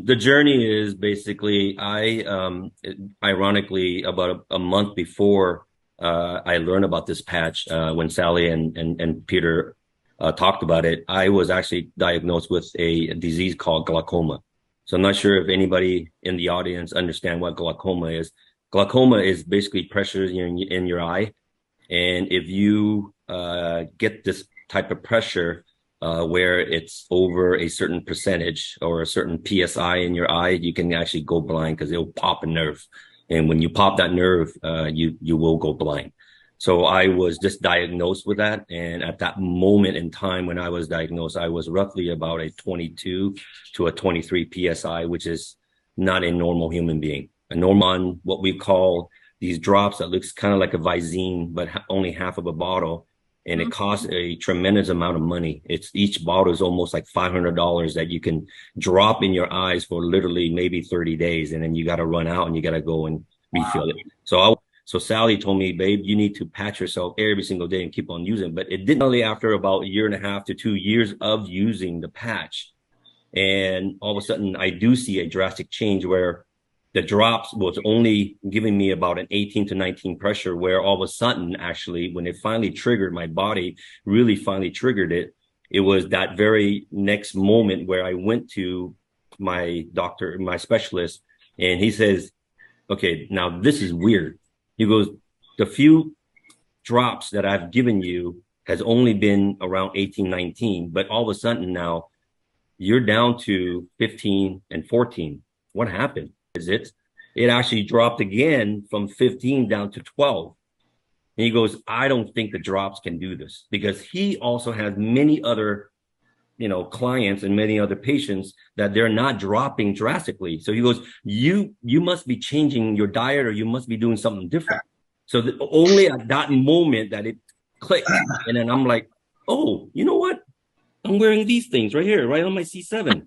the journey is basically ironically about a month before I learned about this patch, when Sally and Peter talked about it, I was actually diagnosed with a disease called glaucoma. So I'm not sure if anybody in the audience understand what glaucoma is. Glaucoma is basically pressure in your eye. And if you get this type of pressure where it's over a certain percentage or a certain PSI in your eye, you can actually go blind because it'll pop a nerve. And when you pop that nerve, you will go blind. So I was just diagnosed with that. And at that moment in time when I was diagnosed, I was roughly about a 22 to a 23 PSI, which is not a normal human being. A normal, what we call these drops that looks kind of like a Visine, but only half of a bottle. And it costs a tremendous amount of money. Each bottle is almost like $500 that you can drop in your eyes for literally maybe 30 days. And then you got to run out and you got to go and refill it. So Sally told me, babe, you need to patch yourself every single day and keep on using it. But it didn't really after about a year and a half to 2 years of using the patch. And all of a sudden I do see a drastic change where the drops was only giving me about an 18 to 19 pressure, where all of a sudden, actually, when it finally triggered, my body really finally triggered it. It was that very next moment where I went to my doctor, my specialist, and he says, okay, now this is weird. He goes, the few drops that I've given you has only been around 18, 19, but all of a sudden now you're down to 15 and 14. What happened? It actually dropped again from 15 down to 12. And he goes, I don't think the drops can do this, because he also has many other, clients and many other patients that they're not dropping drastically. So he goes, you must be changing your diet, or you must be doing something different. So only at that moment that it clicked. And then I'm like, oh, you know what? I'm wearing these things right here, right on my C7.